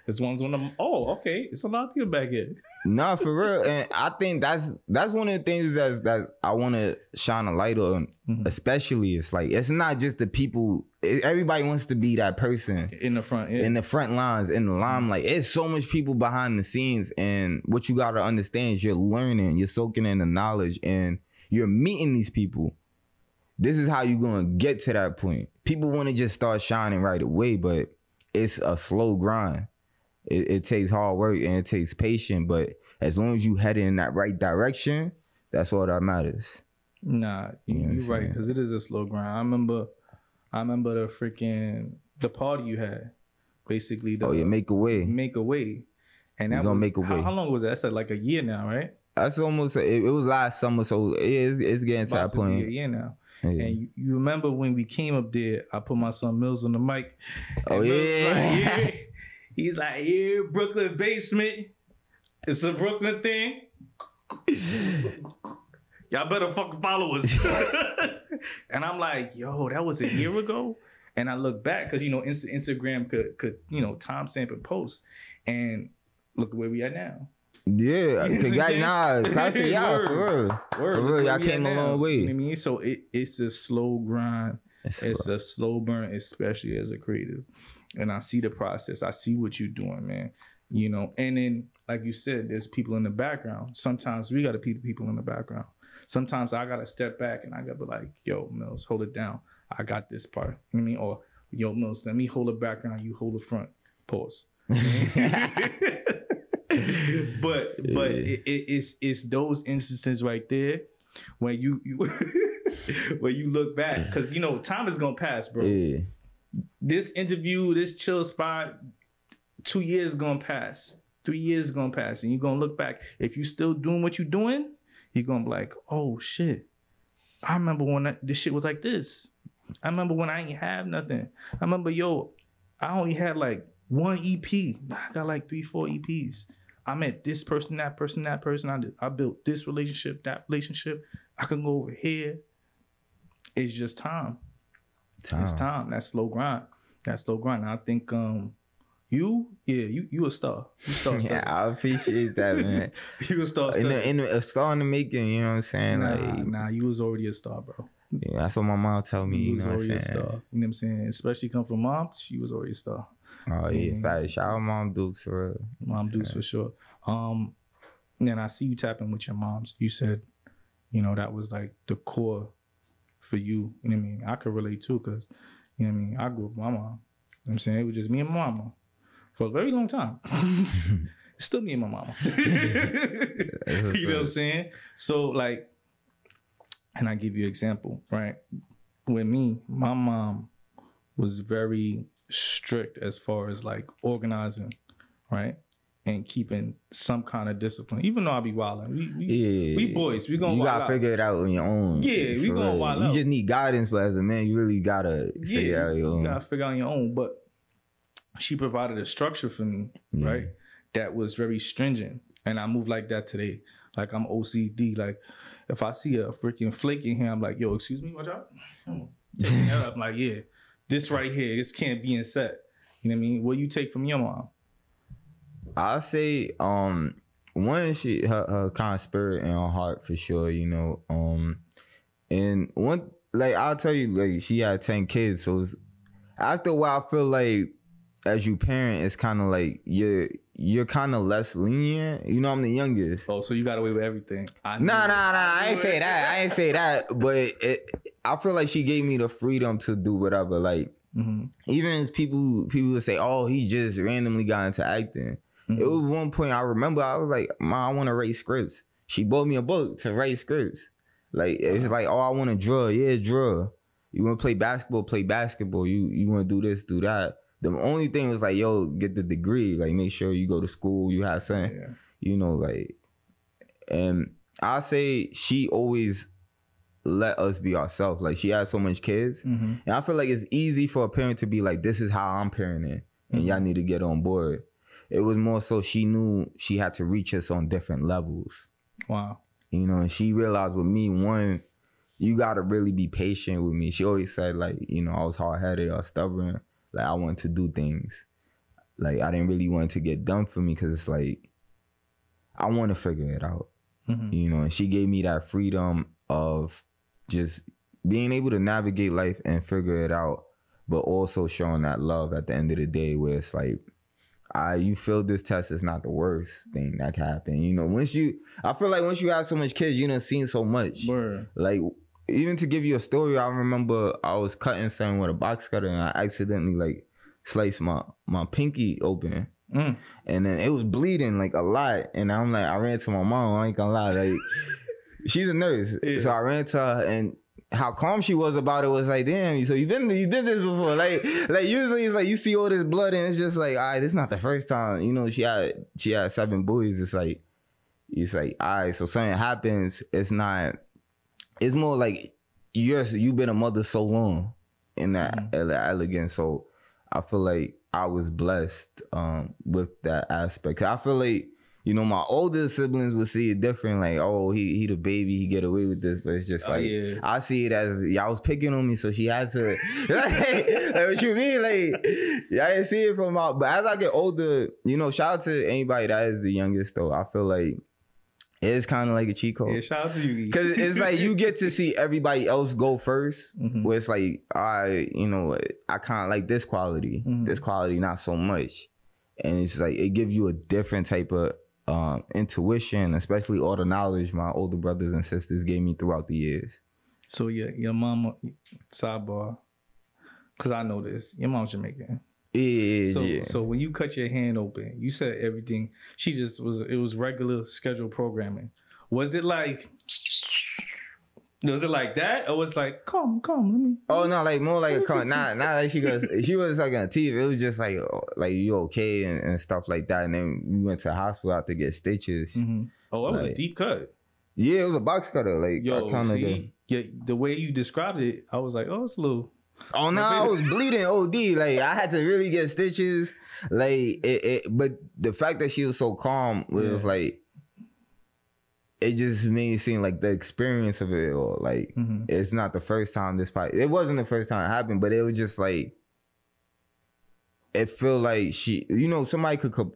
This one's on them. Oh, okay. It's a lot of people back here. Nah, for real. And I think that's one of the things that I want to shine a light on. Especially, it's like it's not just the people. Everybody wants to be that person in the front, in the front lines, in the limelight. It's so much people behind the scenes, and what you got to understand is you're learning, you're soaking in the knowledge, and you're meeting these people. This is how you're gonna get to that point. People want to just start shining right away, but it's a slow grind. It takes hard work and it takes patience, but as long as you head in that right direction, that's all that matters. Nah, you're right, because it is a slow grind. I remember the party you had, basically. Make a way. Make a way. And that gonna make a way. How long was that? That's like a year now, right? That's almost, it was last summer, so it's getting to that point. A year now. Yeah. And you remember when we came up there, I put my son Mills on the mic. Oh, yeah. He's like, yeah, Brooklyn basement. It's a Brooklyn thing. Y'all better fucking follow us. And I'm like, yo, that was a year ago. And I look back, because, you know, Instagram could, you know, timestamp and post. And look where we at now. Yeah, because y'all for real, y'all came a long way. You know what I mean? So it's a slow grind. It's a slow burn, especially as a creative. And I see the process. I see what you're doing, man. You know, and then, like you said, there's people in the background. Sometimes we got to be the people in the background. Sometimes I got to step back and I got to be like, yo, Mills, hold it down. I got this part. You know what I mean? Or, yo, Mills, let me hold the background. You hold the front. Pause. But it's those instances right there where you where you look back, because, you know, time is gonna pass, bro. Yeah. This interview, this chill spot, 2 years gonna pass, 3 years gonna pass, and you're gonna look back. If you still doing what you're doing, you're gonna be like, oh shit, I remember when this shit was like this. I remember when I ain't have nothing. I remember, yo, I only had like one EP. I got like 3-4 EPs. I met this person, that person, that person. I built this relationship, that relationship. I can go over here. It's just time. It's time. That slow grind. And I think you a star. You star. Yeah, I appreciate that, man. You a star. A star in the making. You know what I'm saying? Nah, you was already a star, bro. Yeah, that's what my mom told me. You was already a star. You know what I'm saying? Especially come from mom, she was already a star. Oh yeah, fact. Shout out Mom Dukes for real. Mom Dukes for sure. And I see you tapping with your moms. You said, you know, that was like the core for you. You know what I mean? I could relate too, because, you know what I mean, I grew up with my mom. You know what I'm saying? It was just me and my mama for a very long time. It's still me and my mama. You know what I'm saying? So like, and I give you an example, right? With me, my mom was very strict as far as like organizing, right? And keeping some kind of discipline. Even though I be wilding. We boys, we gonna you wild gotta out. figure it out on your own. Yeah, we gonna wild out. You just need guidance, but as a man, you really gotta figure it out on your own. You gotta figure out on your own. But she provided a structure for me, right? That was very stringent. And I move like that today. Like I'm OCD. Like if I see a freaking flake in here, I'm like, yo, excuse me, watch out. I'm like, yeah, this right here, this can't be in set. You know what I mean? What you take from your mom? I'll say one, she her kind of spirit and her heart for sure, you know. And one, like, I'll tell you, like, she had 10 kids, so after a while I feel like as you parent, it's kind of like you're kind of less lenient. You know, I'm the youngest. Oh, so you got away with everything. Nah, I ain't say that. But I feel like she gave me the freedom to do whatever. Like, even as people would say, oh, he just randomly got into acting. It was one point I remember I was like, Mom, I want to write scripts. She bought me a book to write scripts. Like, it's like, oh, I want to draw. Yeah, draw. You want to play basketball? Play basketball. You want to do this, do that. The only thing was like, yo, get the degree. Like, make sure you go to school. You have something, you know, like. And I say she always let us be ourselves. Like, she had so much kids. And I feel like it's easy for a parent to be like, this is how I'm parenting. And y'all need to get on board. It was more so she knew she had to reach us on different levels. Wow. You know, and she realized with me, one, you got to really be patient with me. She always said, like, you know, I was hard-headed or stubborn. Like, I wanted to do things. Like, I didn't really want it to get done for me because it's like, I want to figure it out. You know, and she gave me that freedom of just being able to navigate life and figure it out, but also showing that love at the end of the day where it's like, you feel this test is not the worst thing that can happen. You know, I feel like once you have so much kids, you done seen so much. Word. Like, even to give you a story, I remember I was cutting something with a box cutter and I accidentally like sliced my pinky open. And then it was bleeding like a lot. And I'm like, I ran to my mom, I ain't gonna lie. Like, she's a nurse. So I ran to her, and how calm she was about it was like, damn, so you did this before. Like usually it's like you see all this blood and it's just like, all right, this is not the first time. You know, she had 7 boys. It's like, all right, so something happens, it's more like you've been a mother so long in that elegance. So I feel like I was blessed with that aspect. I feel like, you know, my older siblings would see it different. Like, oh, he the baby, he get away with this. But it's just like, I see it as y'all was picking on me, so she had to. like what you mean? Like, I didn't see it from my. But as I get older, you know, shout out to anybody that is the youngest though. I feel like it's kind of like a cheat code. Yeah, shout out to you. Because it's like you get to see everybody else go first. Where it's like, you know, I kind of like this quality. This quality, not so much. And it's like, it gives you a different type of intuition, especially all the knowledge my older brothers and sisters gave me throughout the years. So your mama, sidebar, because I know this, your mom's Jamaican. So when you cut your hand open, you said everything. It was regular scheduled programming. Was it like that, or was it like come let me? Oh no, like more like a come. Not like she was like on TV. It was just like you okay and stuff like that. And then we went to the hospital out to get stitches. Oh, that was a deep cut. Yeah, it was a box cutter. Like, the way you described it, I was like, oh, it's a little. Oh no, I was bleeding OD. Like, I had to really get stitches. Like but the fact that she was so calm was like, it just made it seem like the experience of it, or like it's not the first time it wasn't the first time it happened, but it was just like, it felt like she, you know, somebody could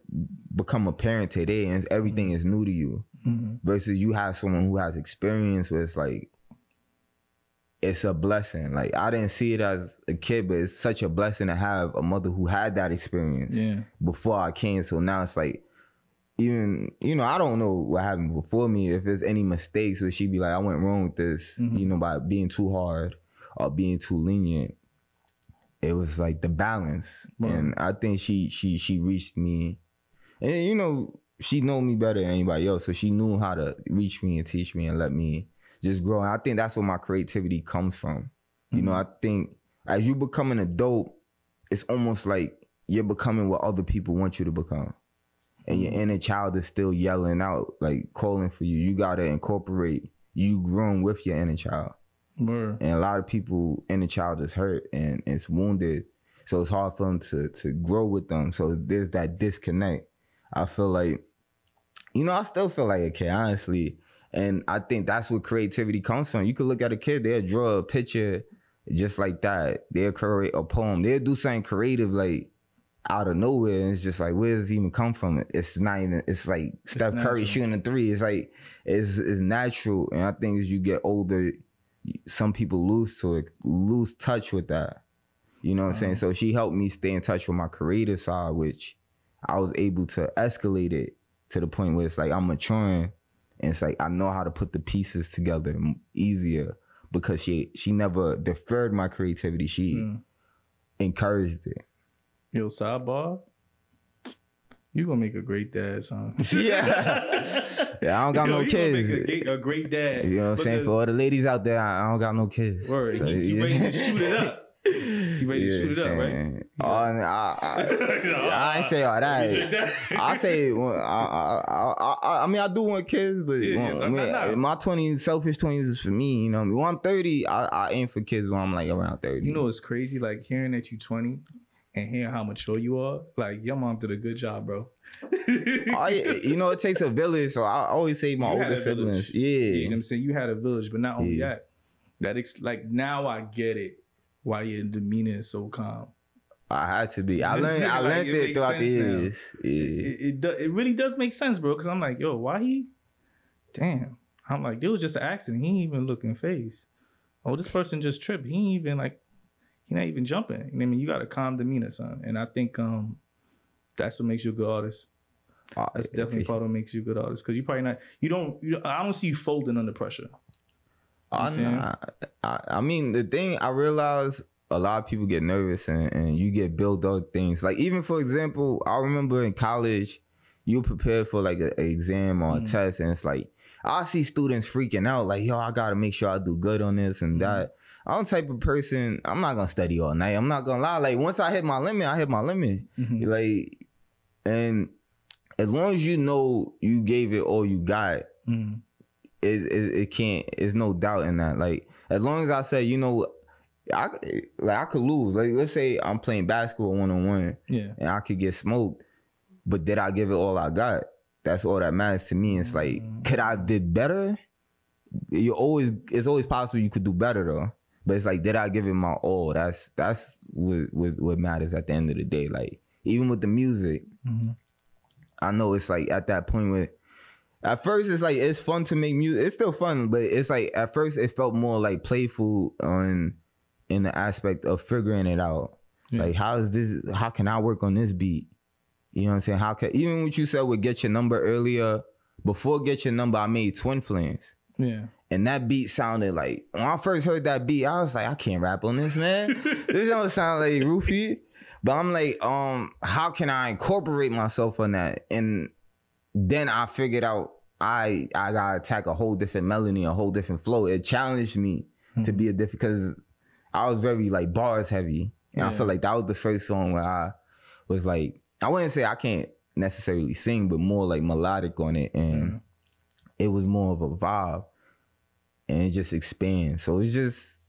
become a parent today and everything is new to you, versus you have someone who has experience where it's like, it's a blessing. Like, I didn't see it as a kid, but it's such a blessing to have a mother who had that experience before I came. So now it's like, even, you know, I don't know what happened before me, if there's any mistakes where she'd be like, I went wrong with this, you know, by being too hard or being too lenient. It was like the balance. And I think she reached me, and, you know, she know me better than anybody else, so she knew how to reach me and teach me and let me just grow. And I think that's where my creativity comes from. You know, I think as you become an adult, it's almost like you're becoming what other people want you to become. And your inner child is still yelling out, like calling for you. You got to incorporate you growing with your inner child. And a lot of people, inner child is hurt and it's wounded. So it's hard for them to grow with them. So there's that disconnect. I feel like, you know, I still feel like a kid, honestly. And I think that's where creativity comes from. You could look at a kid, they'll draw a picture just like that. They'll create a poem. They'll do something creative, like, out of nowhere, and it's just like, where does it even come from? It's not even, it's like Steph Curry shooting a 3. It's like, it's natural. And I think as you get older, some people lose touch with that. You know what I'm saying? So she helped me stay in touch with my creative side, which I was able to escalate it to the point where it's like I'm maturing, and it's like I know how to put the pieces together easier, because she never deferred my creativity. She encouraged it. Yo, sidebar. You gonna make a great dad, son. Yeah, I don't got no kids. Make a great dad. You know what I'm saying? For all the ladies out there, I don't got no kids. Word. So, you ready to shoot it up? You ready to shoot it up, right? I ain't say all that. I say, I mean, I do want kids, but my 20s, selfish 20s is for me. You know what I mean? When I'm 30, I aim for kids when I'm like around 30. You know what's crazy? Like hearing that you 20 and hearing how mature you are. Like your mom did a good job, bro. You know, it takes a village. So I always say my older siblings. Yeah. You know what I'm saying? You had a village, but not only that. Like now I get it. Why your demeanor is so calm. I had to be. I learned it throughout the years. Yeah. It really does make sense, bro. Because I'm like, yo, why he? Damn. I'm like, it was just an accident. He ain't even looking face. Oh, this person just tripped. He ain't even like, he not even jumping. You know what I mean? You got a calm demeanor, son. And I think that's what makes you a good artist. That's definitely part of what makes you a good artist. Because you probably not. I don't see you folding under pressure. I mean, the thing I realized, a lot of people get nervous and you get built up things. Like even for example, I remember in college, you prepare for like an exam or a test, and it's like I see students freaking out, like, yo, I gotta make sure I do good on this and that. I'm the type of person, I'm not gonna study all night. I'm not gonna lie. Like once I hit my limit, I hit my limit. Like, and as long as you know you gave it all you got, it can't. There's no doubt in that. Like as long as I say, you know, I could lose. Like let's say I'm playing basketball 1-on-1, and I could get smoked, but did I give it all I got? That's all that matters to me. It's like, could I did better? It's always possible you could do better though. But it's like, did I give it my all? That's what matters at the end of the day. Like even with the music, I know it's like at that point where. At first, it's like, it's fun to make music. It's still fun, but it's like, at first, it felt more like playful in the aspect of figuring it out. Like, how can I work on this beat? You know what I'm saying? Even what you said with Get Your Number earlier, before Get Your Number, I made Twin Flames. Yeah. And that beat sounded like, when I first heard that beat, I was like, I can't rap on this, man. This don't sound like Rufii. But I'm like, how can I incorporate myself on that? And then I figured out I gotta attack a whole different melody, a whole different flow. It challenged me to be a different, because I was very like bars heavy. And I feel like that was the first song where I was like, I wouldn't say I can't necessarily sing, but more like melodic on it. And it was more of a vibe, and it just expands. So it's just,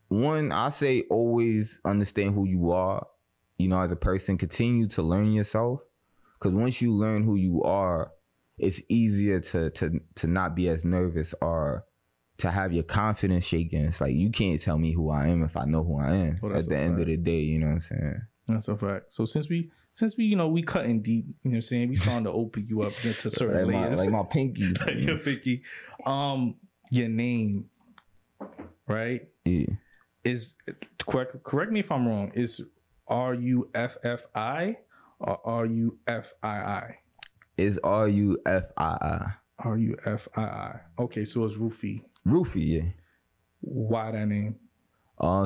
one, I say always understand who you are, you know, as a person. Continue to learn yourself. Because once you learn who you are, it's easier to not be as nervous or to have your confidence shaken. It's like, you can't tell me who I am if I know who I am at the end of the day. You know what I'm saying? That's a fact. So since we you know, we cutting deep, you know what I'm saying? We starting to open you up to certain layers. Like my pinky. Like your pinky. Your name, right? Yeah. Is correct me if I'm wrong. Is RUFFI or RUFII? It's RUFII. RUFII. Okay, so it's Rufii. Rufii, yeah. Why that name?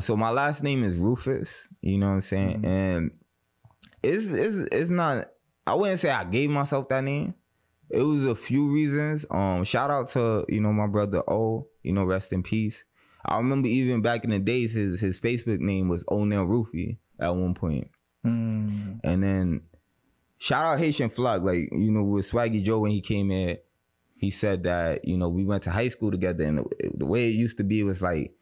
So my last name is Rufus. You know what I'm saying? And it's not. I wouldn't say I gave myself that name. It was a few reasons. Shout out to, you know, my brother O. You know, rest in peace. I remember even back in the days, his Facebook name was O'Neil Rufii at one point. And then shout out Haitian Flock, like, you know, with Swaggy Joe when he came in, he said that, you know, we went to high school together, and the way it used to be was like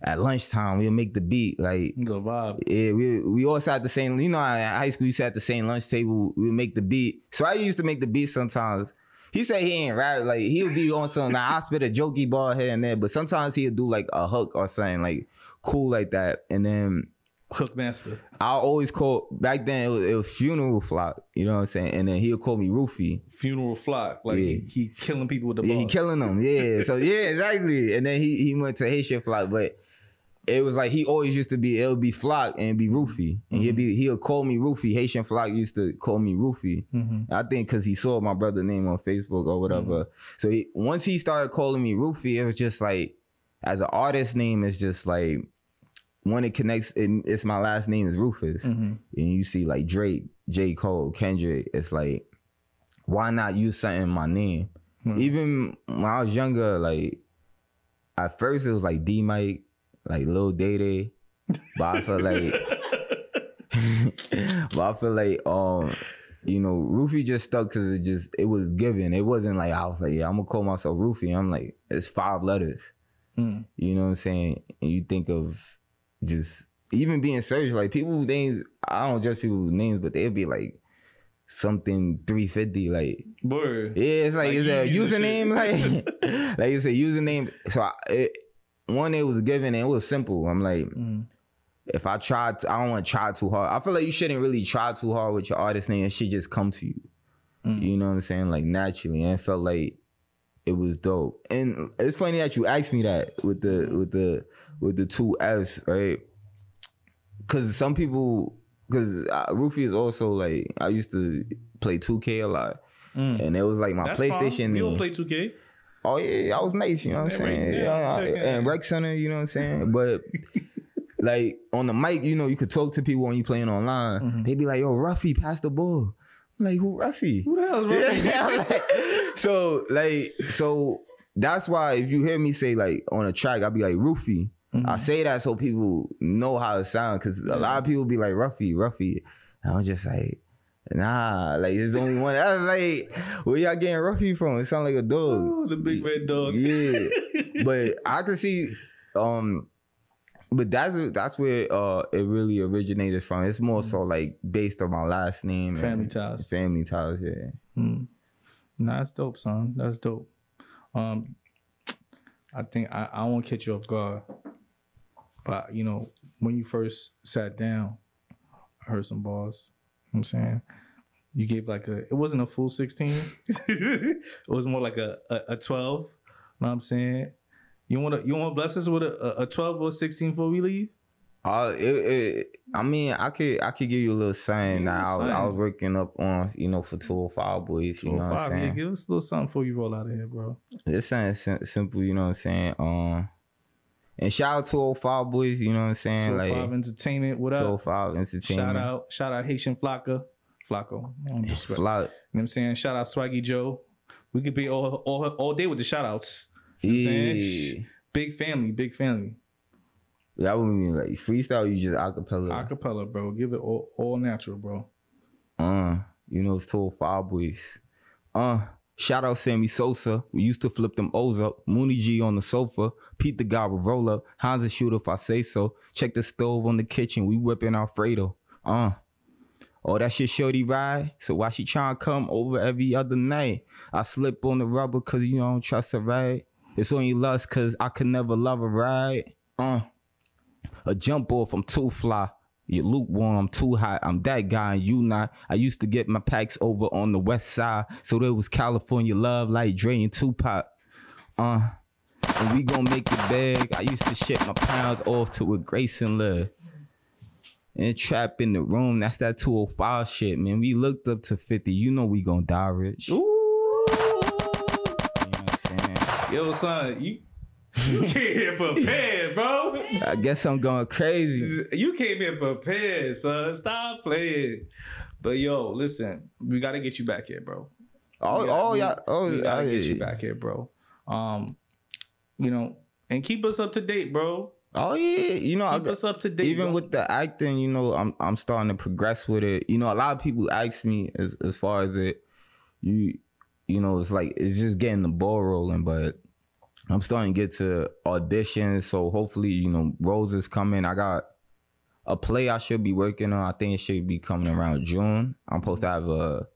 at lunchtime we'll make the beat, like the vibe. Yeah, we all sat at the same, you know, at high school you sat at the same lunch table, we would make the beat. So I used to make the beat sometimes. He said he ain't rap, like he'll be on some, like, I spit a jokey bar here and there, but sometimes he'll do like a hook or something like cool like that. And then Hookmaster. I always call back then it was funeral flock, you know what I'm saying? And then he'll call me Rufii. Funeral flock. Like he killing people with the balls. Yeah, he killing them. Yeah. So yeah, exactly. And then he went to Haitian flock, but it was like he always used to be, it'll be flock and be Rufii. And he'll call me Rufii. Haitian flock used to call me Rufii. I think because he saw my brother's name on Facebook or whatever. So once he started calling me Rufii, it was just like, as an artist name, it's just like, when it connects, it's my last name is Rufus. And you see like Drake, J. Cole, Kendrick, it's like, why not use something in my name? Even when I was younger, like, at first it was like D-Mike, like Lil Day. But I feel like, you know, Rufii just stuck because it was given. It wasn't like, I was like, yeah, I'm gonna call myself Rufii. I'm like, it's 5 letters. You know what I'm saying? And you think of, just even being searched, like people names, I don't judge people's names, but they'd be like something 350, like word. Yeah, it's like it's a username, like it's a username. So one it was given and it was simple. I'm like, if I tried, I don't want to try too hard. I feel like you shouldn't really try too hard with your artist name. It should just come to you. You know what I'm saying? Like naturally, and it felt like it was dope. And it's funny that you asked me that with the 2 F's, right? Because some people, because Rufii is also like, I used to play 2K a lot. And it was like my PlayStation. You don't play 2K? Oh yeah, I was nice, you know what I'm saying? And Rec Center, you know what I'm saying? But like on the mic, you know, you could talk to people when you playing online. They'd be like, yo, Rufii, pass the ball. I'm like, who Rufii? Who the hell is Rufii? So that's why if you hear me say like on a track, I'll be like Rufii. I say that so people know how it sounds, because a lot of people be like Rufii. And I'm just like, nah, like there's only one. I was like, where y'all getting Rufii from? It sound like a dog. Oh, the big red dog. Yeah. But I can see, but that's where it really originated from. It's more so like based on my last name. Family ties. Family ties, yeah. Nah, that's dope, son. That's dope. I think I won't catch you off guard. But, you know, when you first sat down, I heard some bars. You know what I'm saying? You gave like it wasn't a full 16. It was more like a 12. You know what I'm saying? You want to bless us with a 12 or 16 before we leave? I mean, I could give you a little sign. Now I was working up on, you know, for 205 boys. You know what I'm saying? Yeah, give us a little something before you roll out of here, bro. It's something simple. You know what I'm saying? And shout out to 205 boys. You know what I'm saying? 205 like Entertainment. What up? 205 Entertainment. Shout out Haitian Flocko. Flock. You know what I'm saying? Shout out Swaggy Joe. We could be all day with the shout outs. You know what I'm saying? Big family. That would mean like freestyle, you just acapella. Acapella, bro. Give it all natural, bro. You know, it's 205 boys. Shout out Sammy Sosa. We used to flip them O's up. Mooney G on the sofa. Pete the guy with roll up. Hans a shooter if I say so. Check the stove on the kitchen. We whipping Alfredo. Oh, that shit shorty ride. So why she trying to come over every other night? I slip on the rubber cause you don't trust her, right? It's only lust cause I could never love her, right? A jump off, I'm too fly. You lukewarm, I'm too hot. I'm that guy and you not. I used to get my packs over on the west side. So there was California love like Dre and Tupac. And we gon' make the bag. I used to ship my pounds off to where Grayson lived. And trap in the room, that's that 205 shit, man. We looked up to 50. You know we gon' die rich. Ooh. You know what I'm saying? Yo, son, you came here prepared, bro. I guess I'm going crazy. You came here prepared, son. Stop playing. But yo, listen, we gotta get you back here, bro. We gotta get you back here, bro. You know, and keep us up to date, bro. Oh yeah, you know, keep us up to date. Even bro. with the acting, you know, I'm starting to progress with it. You know, a lot of people ask me as far as it, you know, it's like it's just getting the ball rolling, but I'm starting to get to auditions, so hopefully, you know, roles is coming. I got a play I should be working on. I think it should be coming around June. I'm supposed to have a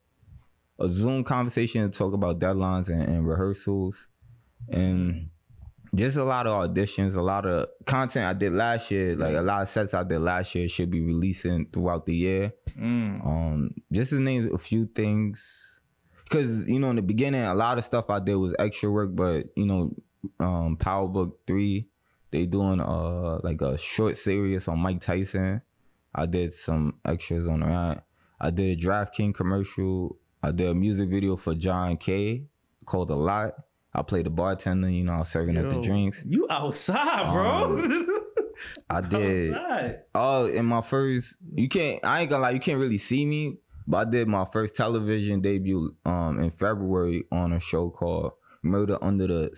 Zoom conversation to talk about deadlines and rehearsals. And Just a lot of auditions, a lot of content I did last year, like a lot of sets I did last year should be releasing throughout the year. Just to name a few things, because you know in the beginning a lot of stuff I did was extra work, but you know Power Book 3, they doing like a short series on Mike Tyson. I did some extras on that. I did a DraftKings commercial. I did a music video for John K called A Lot. I played the bartender, you know, I was serving up the drinks. You outside, bro. I did. Outside. In my first, I ain't gonna lie, you can't really see me, but I did my first television debut in February on a show called Murder Under the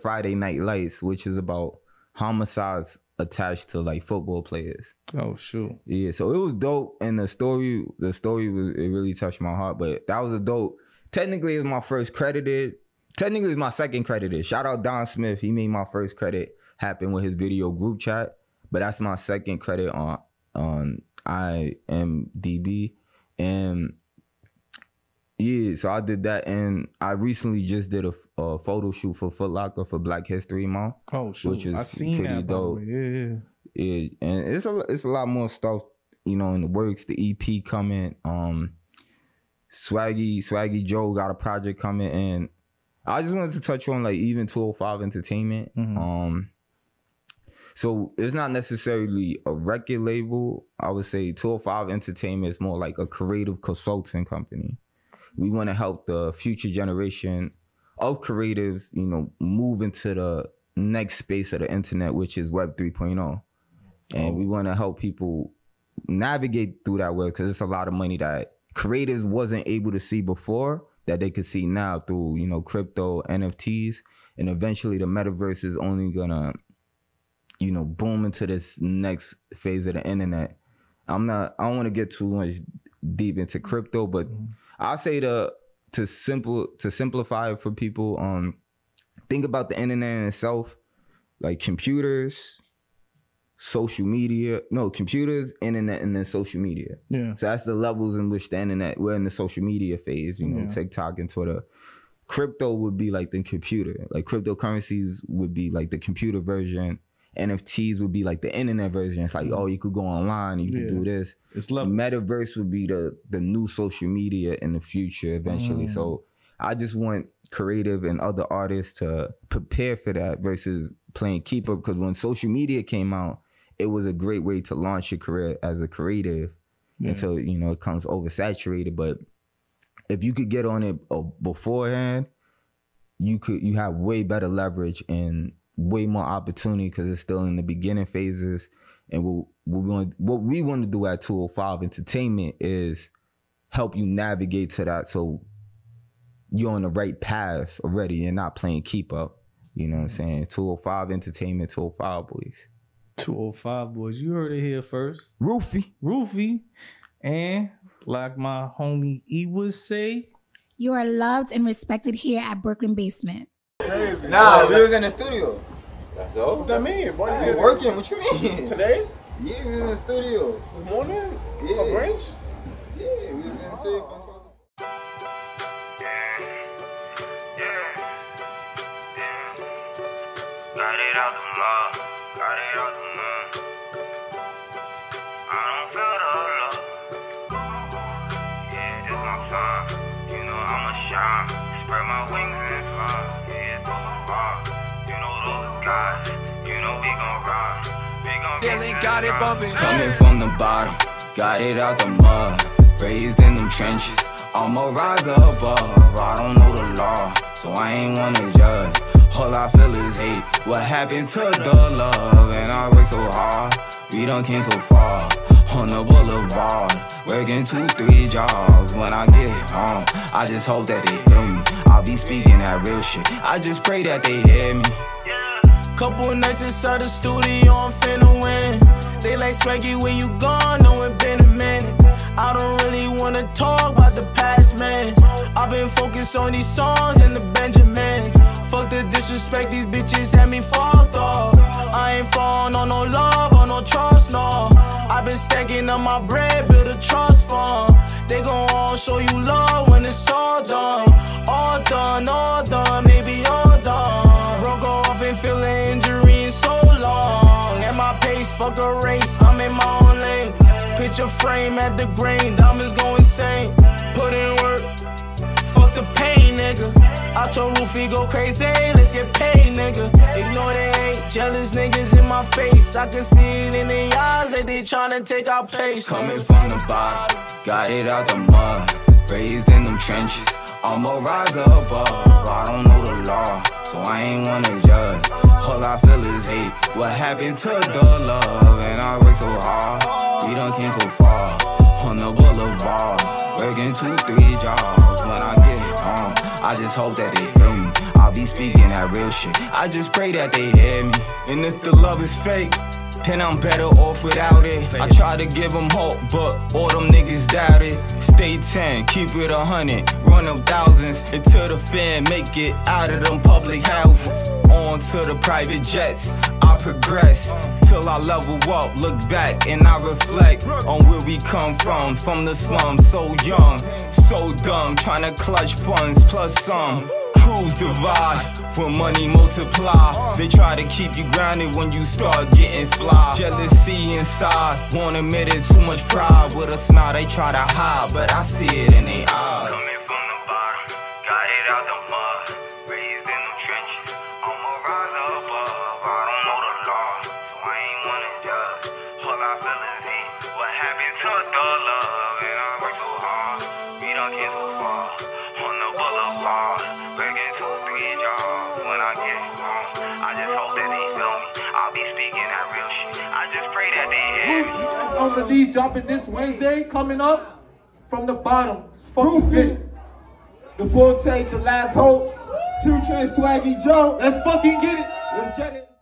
Friday Night Lights, which is about homicides attached to like football players. Oh shoot. Yeah, so it was dope, and the story was, it really touched my heart, but that was a dope. Technically, it's my first credited. Technically, it's my second credited. Shout out Don Smith. He made my first credit happen with his video group chat. But that's my second credit on IMDb. And yeah, so I did that. And I recently just did a photo shoot for Foot Locker for Black History Month. Oh, shoot. Which is pretty dope. Yeah. And it's a lot more stuff, you know, in the works. The EP coming. Swaggy Joe got a project coming, and I just wanted to touch on like even 205 Entertainment. So it's not necessarily a record label. I would say 205 Entertainment is more like a creative consulting company. We want to help the future generation of creatives, you know, move into the next space of the internet, which is Web 3.0. And we want to help people navigate through that web, because it's a lot of money that creatives wasn't able to see before that they could see now through, you know, crypto, NFTs, and eventually the metaverse is only gonna, you know, boom into this next phase of the internet. I don't want to get too much deep into crypto, but I'll say to simplify it for people, think about the internet in itself, like computers, social media, computers, internet, and then social media. Yeah. So that's the levels in which the internet, we're in the social media phase, you know, TikTok and Twitter. Crypto would be like the computer. Like cryptocurrencies would be like the computer version. NFTs would be like the internet version. It's like, oh, you could go online and you could do this. It's levels. Metaverse would be the new social media in the future eventually. So I just want creative and other artists to prepare for that versus playing keep up, because when social media came out, it was a great way to launch your career as a creative until, you know, it comes oversaturated. But if you could get on it beforehand, you have way better leverage and way more opportunity, because it's still in the beginning phases. And what we want to do at 205 Entertainment is help you navigate to that, so you're on the right path already and not playing keep up. You know what I'm saying? 205 Entertainment, 205 Boys. 205 Boys. You heard it here first. Rufii. And like my homie E would say, you are loved and respected here at Brooklyn Basement. Crazy. Nah, we was in the studio. That's all. What that mean? Boy, we was working. What you mean? Today? Yeah, we was in the studio. This morning? Yeah. For Branch? Yeah, we was in the studio for Got it out the mud, got it out the mud. I don't feel the love. Yeah, it's my time. You know I'ma shine. Spread my wings and fly. Yeah, it's all far. You know those guys. You know we gon' ride. We gon' Dylan got it bumpin'. Coming from the bottom, got it out the mud. Raised in them trenches, I'ma rise above. I don't know the law, so I ain't wanna judge. All I feel is hate. What happened to the love? And I work so hard. We done came so far. On the boulevard, working 2-3 jobs. When I get home, I just hope that they feel me. I'll be speaking that real shit. I just pray that they hear me. Couple nights inside the studio, I'm finna win. They like, Swaggy, where you gone? No, it been a minute. I don't really wanna talk about the past, man. I've been focused on these songs and the Benjamins. Fuck the disrespect, these bitches had me fucked off. I ain't falling on no love or no trust, no. I've been stacking up my bread, build a trust fund. They gon' all show you love when it's all done. All done, maybe all done. frame at the grain, diamonds go insane. Put in work, fuck the pain, nigga. I told Rufii go crazy, let's get paid, nigga. Ignore they hate, jealous niggas in my face. I can see it in their eyes that they tryna take our place. Coming from the bottom, got it out the mud. Raised in them trenches, I'ma rise above. I don't know the law, so I ain't wanna judge. All I feel is hate. What happened to the love? And I work so hard, we done came so far. On the boulevard, working 2-3 jobs. When I get home, I just hope that they feel me. I'll be speaking that real shit. I just pray that they hear me. And if the love is fake, then I'm better off without it. I try to give them hope, but all them niggas doubt it. Stay 10, keep it 100, run them thousands until the fan make it out of them public houses. On to the private jets, I progress till I level up. Look back and I reflect on where we come from the slums. So young, so dumb, trying to clutch funds plus some. Crews divide when money multiply. They try to keep you grounded when you start getting fly. Jealousy inside, won't admit it, too much pride. With a smile they try to hide, but I see it in their eyes. Coming from the bottom, got it out the mud. Raised in them trenches, I'ma rise above. I don't know the law, so I ain't wanna judge. All I feel is hate. What happened to the love? And I work so hard, we done came so far. On the boulevard, working 2-3 jobs. When I get home, I just hope that they feel me. I'll be speaking that real shit. I just pray that they hear me. On release dropping this Wednesday, coming up from the bottom. Rufii, The Full Take, The Last Hope, Future and Swaggy Joe. let's fucking get it. Let's get it.